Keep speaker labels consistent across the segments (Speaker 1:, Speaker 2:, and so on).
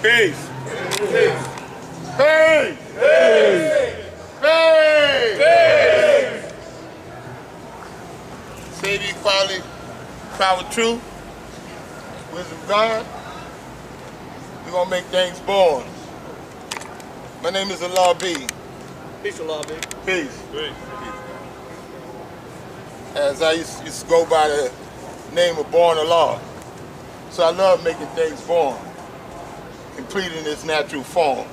Speaker 1: Peace. Peace. Peace. Peace. Peace. Safety, equality, power, truth, wisdom of God. We're going to make things born. My name is Allah B.
Speaker 2: Peace, Allah B.
Speaker 1: Peace.
Speaker 2: Peace.
Speaker 1: As I used to go by the name of Born Allah. So I love making things born, completing its natural form,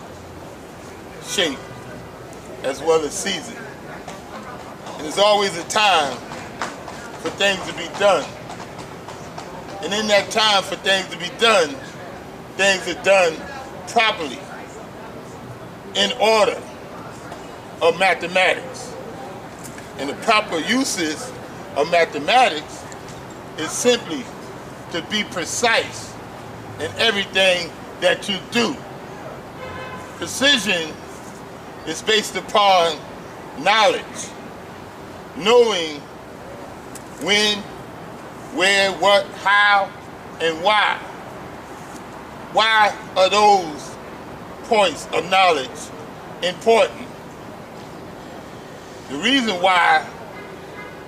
Speaker 1: shape, as well as season. And there's always a time for things to be done. And in that time for things to be done, things are done properly, in order of mathematics. And the proper uses of mathematics is simply to be precise in everything that you do. Precision is based upon knowledge, knowing when, where, what, how, and why. Why are those points of knowledge important? The reason why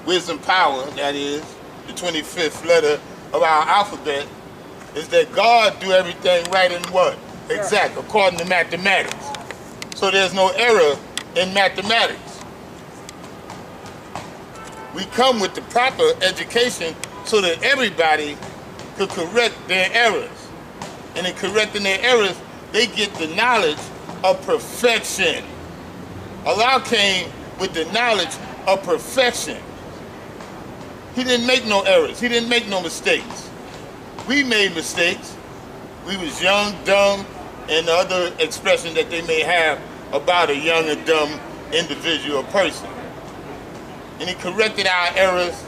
Speaker 1: wisdom power, that is, the 25th letter of our alphabet, is that God do everything right and what? Exact, according to mathematics. So there's no error in mathematics. We come with the proper education so that everybody could correct their errors. And in correcting their errors, they get the knowledge of perfection. Allah came with the knowledge of perfection. He didn't make no errors. He didn't make no mistakes. We made mistakes. We was young, dumb, and the other expression that they may have about a young and dumb individual or person. And he corrected our errors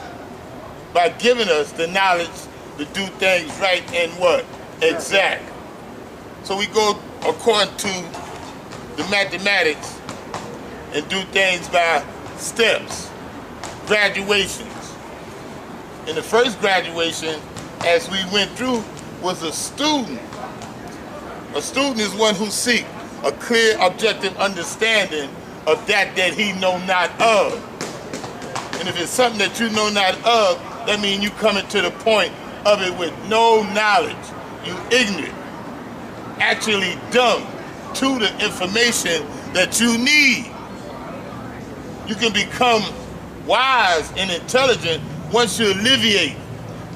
Speaker 1: by giving us the knowledge to do things right and what? Exact. So we go according to the mathematics and do things by steps, graduations. And the first graduation, as we went through, was a student. A student is one who seeks a clear, objective understanding of that he know not of. And if it's something that you know not of, that means you coming to the point of it with no knowledge. You ignorant, actually dumb to the information that you need. You can become wise and intelligent once you alleviate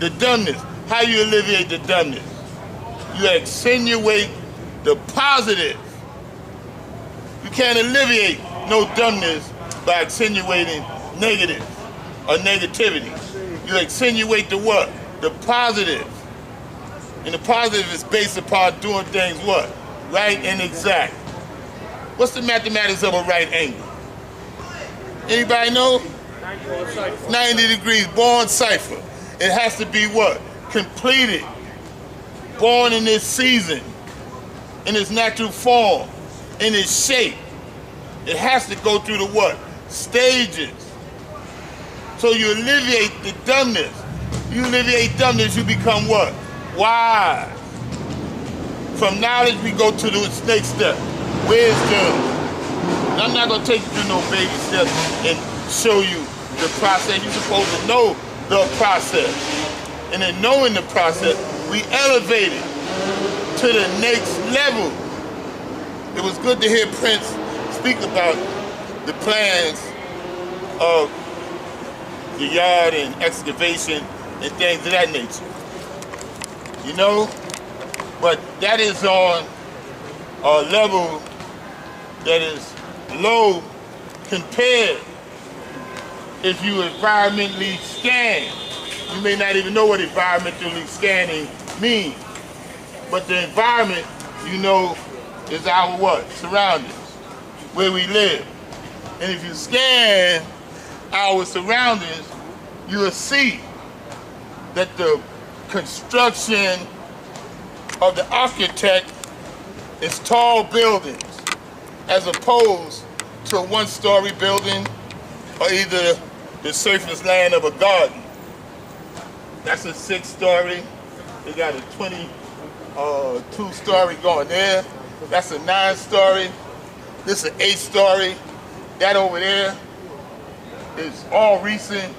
Speaker 1: the dumbness. How you alleviate the dumbness? You accentuate the positive. You can't alleviate no dumbness by accentuating negative or negativity. You accentuate the what? The positive. And the positive is based upon doing things what? Right and exact. What's the mathematics of a right angle? Anybody know? 90 degrees, born cipher. It has to be what? Completed. Born in this season, in its natural form, in its shape. It has to go through the what? Stages. So you alleviate the dumbness. You alleviate dumbness, you become what? Wise. From knowledge, we go to the next step, wisdom. And I'm not going to take you through no baby steps and show you the process. You're supposed to know the process. And in knowing the process, we elevate it to the next level. It was good to hear Prince speak about the plans of the yard and excavation and things of that nature. You know? But that is on a level that is low compared if you environmentally scan. You may not even know what environmentally scanning means. But the environment, you know, is our what? Surroundings, where we live. And if you scan our surroundings, you will see that the construction of the architect is tall buildings as opposed to a one-story building or either the surface land of a garden. That's a 6-story. They got a 20 2-story going there. That's a 9-story. This is an 8-story. That over there is all recent.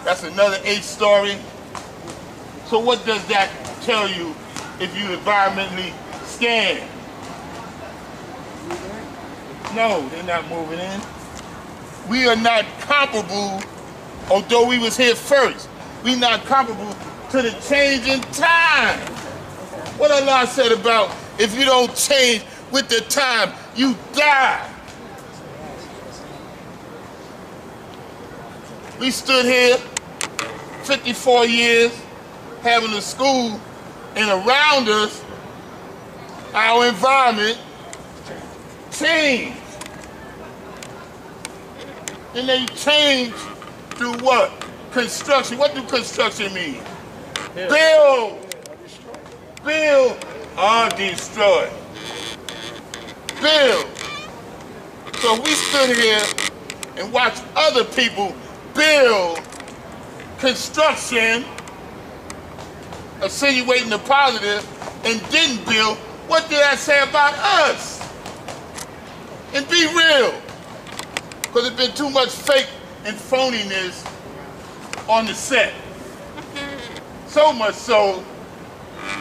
Speaker 1: That's another 8-story. So what does that tell you if you environmentally scan? No, they're not moving in. We are not comparable, although we was here first. We not comparable to the change in time. What Allah said about if you don't change with the time, you die. We stood here 54 years having a school, and around us, our environment changed. And they changed through what? Construction. What do construction mean? Yeah. Build. Build or destroy. Build. So we stood here and watched other people build construction, insinuating the positive, and didn't build. What did that say about us? And be real. Because there's been too much fake and phoniness on the set. So much so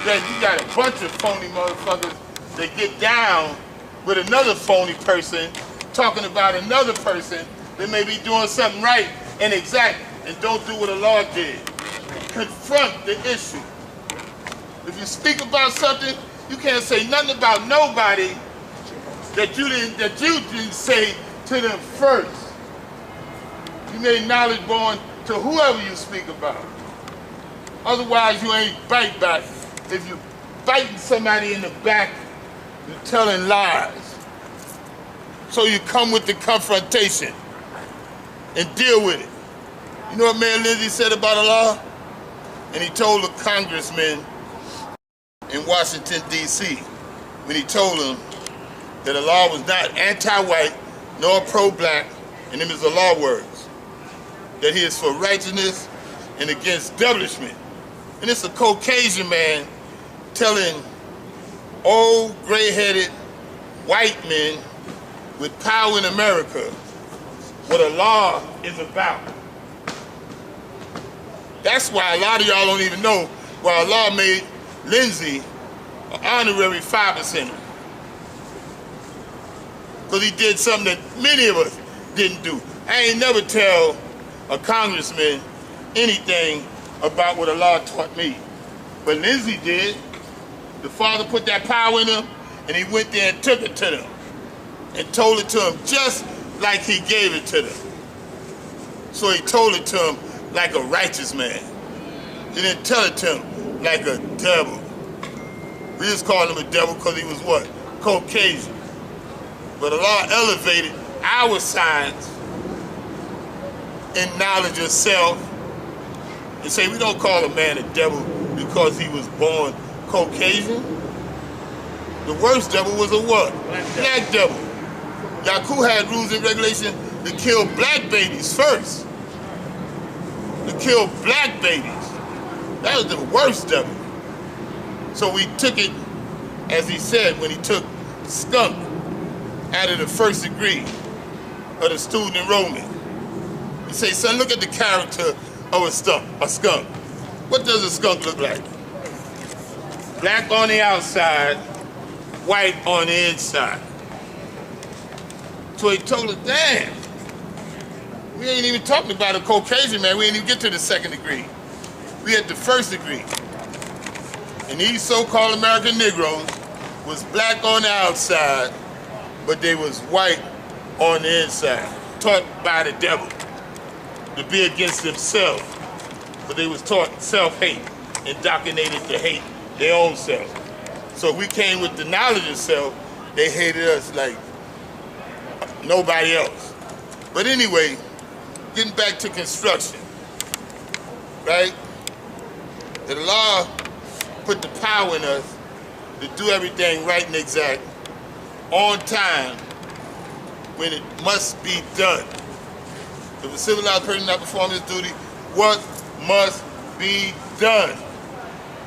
Speaker 1: that you got a bunch of phony motherfuckers that get down with another phony person talking about another person that may be doing something right and exact and don't do what the law did. Confront the issue. If you speak about something, you can't say nothing about nobody that you didn't say to them first. You made knowledge born to whoever you speak about. Otherwise, you ain't bite back. If you're biting somebody in the back, you're telling lies. So you come with the confrontation and deal with it. You know what Mayor Lindsay said about Allah? And he told the congressman in Washington, D.C., when he told him that Allah was not anti-white nor pro-black, and them is the law words, that he is for righteousness and against establishment. And it's a Caucasian man telling old gray-headed white men with power in America what Allah is about. That's why a lot of y'all don't even know why Allah made Lindsay an honorary 5%. Because he did something that many of us didn't do. I ain't never tell a congressman anything about what Allah taught me. But Lindsay did. The Father put that power in him, and he went there and took it to them and told it to them just like he gave it to them. So he told it to them like a righteous man. He didn't tell it to him like a devil. We just called him a devil because he was what? Caucasian. But Allah elevated our science and knowledge of self and say we don't call a man a devil because he was born Caucasian. The worst devil was a what? Black devil. Yaku had rules and regulations to kill black babies first. To kill black babies. That was the worst devil. So we took it, as he said, when he took skunk out of the first degree of the student enrollment. He say, son, look at the character of a skunk. What does a skunk look like? Black on the outside, white on the inside. So he told us, damn, we ain't even talking about a Caucasian man. We ain't even get to the second degree. We at the first degree. And these so-called American Negroes was black on the outside, but they was white on the inside, taught by the devil to be against themselves. But they was taught self-hate, indoctrinated to hate their own self. So we came with the knowledge of self, they hated us like nobody else. But anyway, getting back to construction, right? The law put the power in us to do everything right and exact, on time, when it must be done. If a civilized person not performing his duty, what must be done?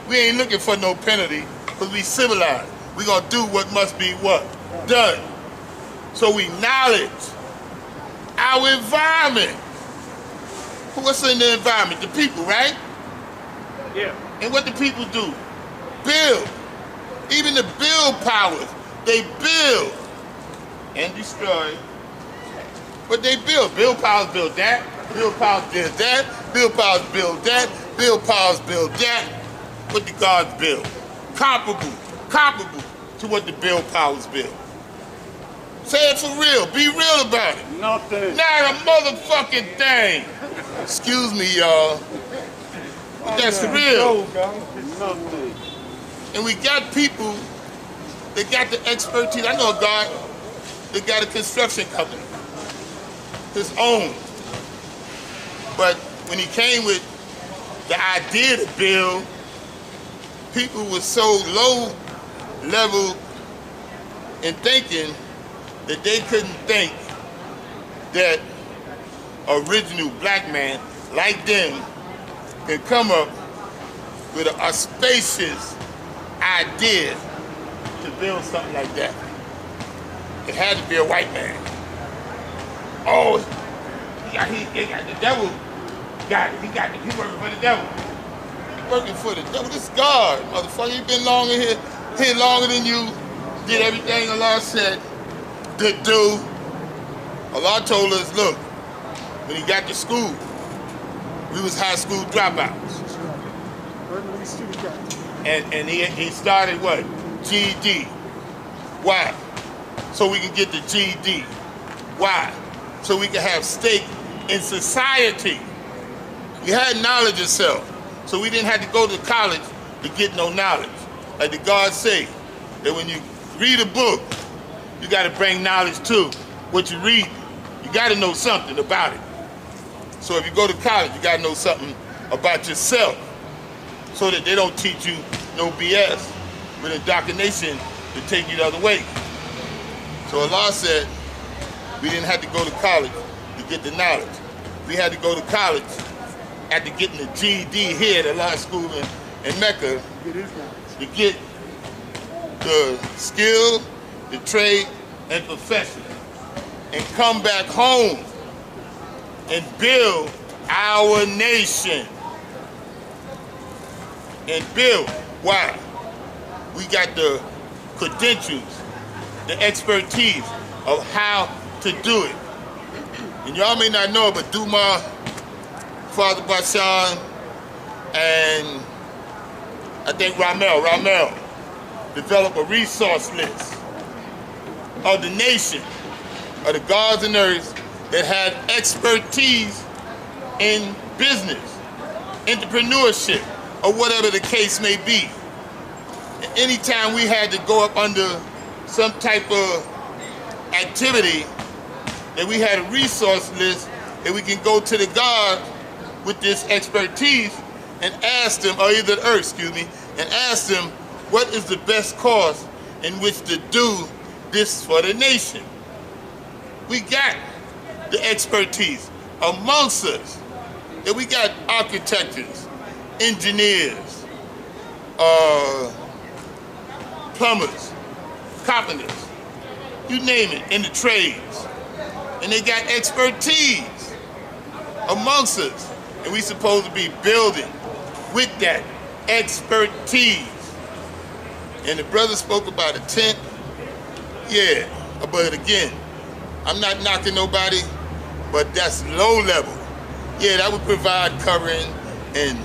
Speaker 1: We ain't looking for no penalty. Because we civilized. We're going to do what must be what? Done. So we knowledge our environment. What's in the environment? The people, right?
Speaker 2: Yeah.
Speaker 1: And what do people do? Build. Even the build powers, they build and destroy. But they build. Build powers build that. Build powers build that. Build powers build that. Build powers build that. What the gods build. Comparable to what the build powers build. Say it for real. Be real about it.
Speaker 2: Nothing.
Speaker 1: Not a motherfucking thing. Excuse me, y'all. But that's real.
Speaker 2: Nothing.
Speaker 1: And we got people that got the expertise. I know a guy that got a construction company, his own. But when he came with the idea to build, people were so low level in thinking that they couldn't think that original black man like them can come up with a spacious idea to build something like that. It had to be a white man. Oh, he got the devil. He working for the devil. Working for the devil. This God, motherfucker, he been here longer than you. Did everything Allah said to do. Allah told us, look, when he got to school, we was high school dropouts. And he started what? GED. Why? So we can get the GED. Why? So we can have stake in society. We had knowledge of self. So we didn't have to go to college to get no knowledge. Like the God say, that when you read a book, you got to bring knowledge to what you read. You got to know something about it. So if you go to college, you got to know something about yourself so that they don't teach you no BS with indoctrination to take you the other way. So Allah said we didn't have to go to college to get the knowledge. We had to go to college after getting the GED here at Allah School in Mecca to get the skill, the trade, and profession, and come back home and build our nation. And build. Why? We got the credentials, the expertise of how to do it. And y'all may not know, but Duma, Father Bashan, and I think Ramel developed a resource list of the nation, of the gods and earths that had expertise in business, entrepreneurship, or whatever the case may be. And anytime we had to go up under some type of activity, that we had a resource list that we can go to the God with this expertise and ask them, or either the earth, excuse me, and ask them what is the best course in which to do this for the nation. We got the expertise amongst us, that we got architects, engineers, plumbers, carpenters, you name it, in the trades. And they got expertise amongst us. And we supposed to be building with that expertise. And the brother spoke about a tent. Yeah, but again, I'm not knocking nobody, but that's low level. Yeah, that would provide covering and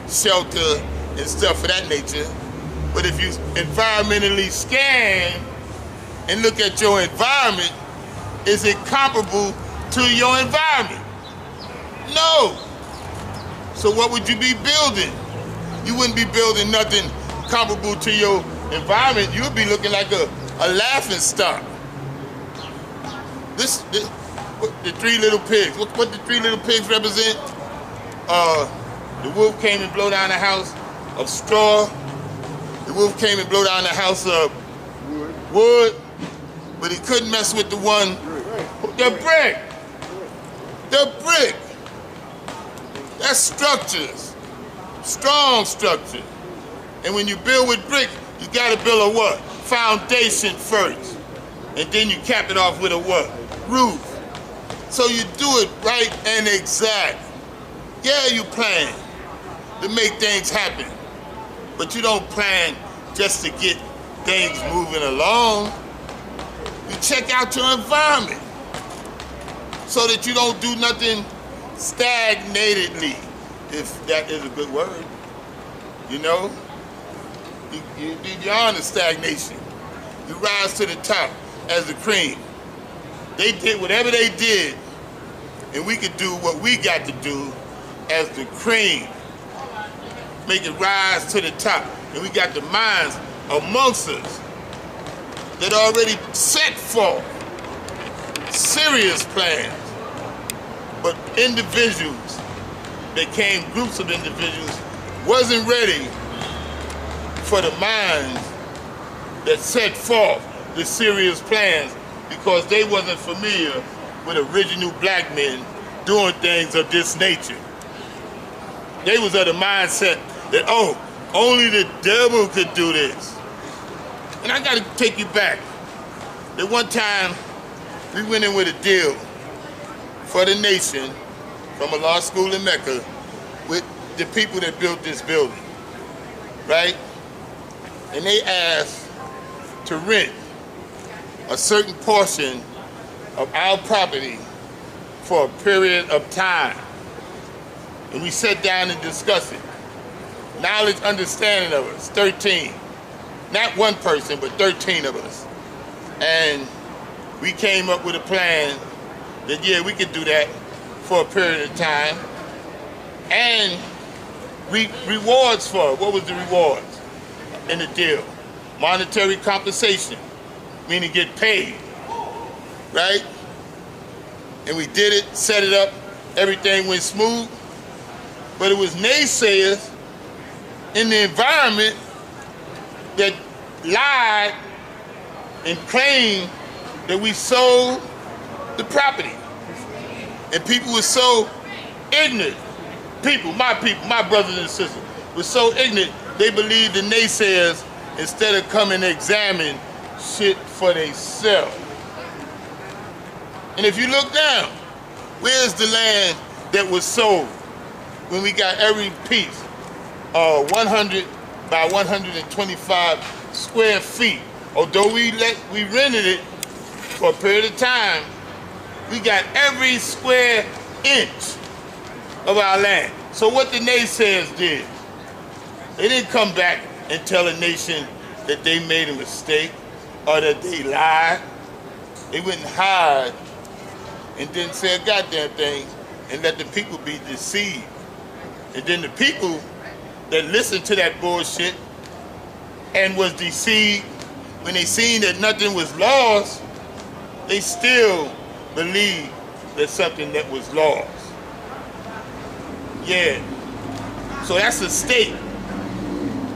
Speaker 1: shelter and stuff of that nature. But if you environmentally scan and look at your environment, is it comparable to your environment? No. So what would you be building? You wouldn't be building nothing comparable to your environment. You would be looking like a laughing stock. The three little pigs. What the three little pigs represent? The wolf came and blew down the house of straw. The wolf came and blew down the house of wood, but he couldn't mess with the one, the brick. The brick. That's structures, strong structure. And when you build with brick, You gotta build a what? Foundation first. And then you cap it off with a what? Roof. So you do it right and exact. Yeah, you plan to make things happen, but you don't plan just to get things moving along. You check out your environment so that you don't do nothing stagnatedly, if that is a good word. You know? You be beyond the stagnation. You rise to the top as the cream. They did whatever they did, and we could do what we got to do as the cream. Make it rise to the top. And we got the minds amongst us that already set forth serious plans. But individuals that came, groups of individuals, wasn't ready for the minds that set forth the serious plans because they wasn't familiar with original black men doing things of this nature. They was of the mindset that, oh, only the devil could do this. And I gotta take you back. That one time, we went in with a deal for the nation from a law school in Mecca with the people that built this building, right? And they asked to rent a certain portion of our property for a period of time. And we sat down and discussed it. Knowledge, understanding of us, 13. Not one person, but 13 of us. And we came up with a plan that, yeah, we could do that for a period of time. And rewards for it. What was the rewards in the deal? Monetary compensation, meaning get paid, right? And we did it, set it up, everything went smooth. But it was naysayers in the environment that lied and claimed that we sold the property. And people were so ignorant. People, my brothers and sisters, were so ignorant, they believed the naysayers instead of coming to examine shit for themselves. And if you look down, where's the land that was sold when we got every piece, 100 by 125 square feet? Although we rented it for a period of time, we got every square inch of our land. So what the naysayers did, they didn't come back and tell a nation that they made a mistake or that they lied. They went and hide and didn't say a goddamn thing and let the people be deceived. And then the people that listened to that bullshit and was deceived, when they seen that nothing was lost, they still believed that something that was lost. Yeah. So that's the state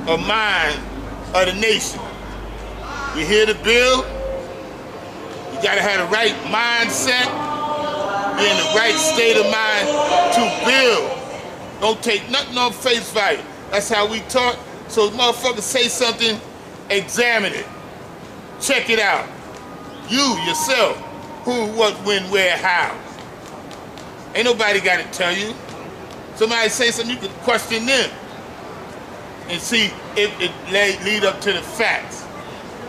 Speaker 1: of mind of the nation. We here to build. You gotta have the right mindset, be in the right state of mind to build. Don't take nothing on face value. That's how we talk. So motherfuckers say something, examine it. Check it out. You, yourself, who, what, when, where, how. Ain't nobody gotta tell you. Somebody say something, you can question them and see if it lead up to the facts.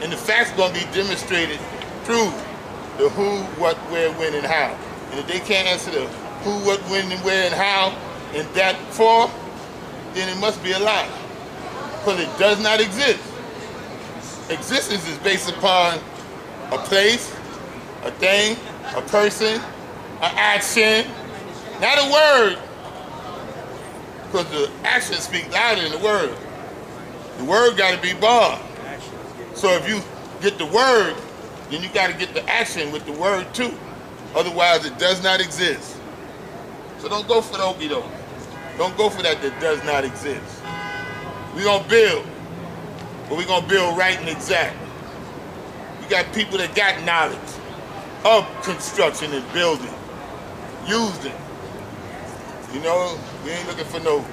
Speaker 1: And the facts gonna be demonstrated through the who, what, where, when, and how. And if they can't answer the who, what, when, and where, and how in that form, then it must be a lie. Because it does not exist. Existence is based upon a place, a thing, a person, an action, not a word. Because the actions speak louder than the word. The word got to be born. So if you get the word, then you got to get the action with the word too. Otherwise, it does not exist. So don't go for the okey-doke. Don't go for that does not exist. We're going to build, but we're going to build right and exact. We got people that got knowledge of construction and building, used it. You know, we ain't looking for no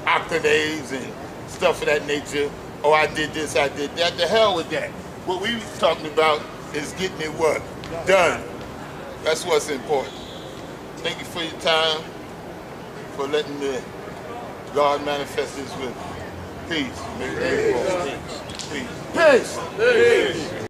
Speaker 1: accolades and stuff of that nature. oh, I did this, I did that. The hell with that. What we talking about is getting it what? Done. That's what's important. Thank you for your time, for letting the God manifest His will. Peace. Peace. Peace.
Speaker 2: Peace.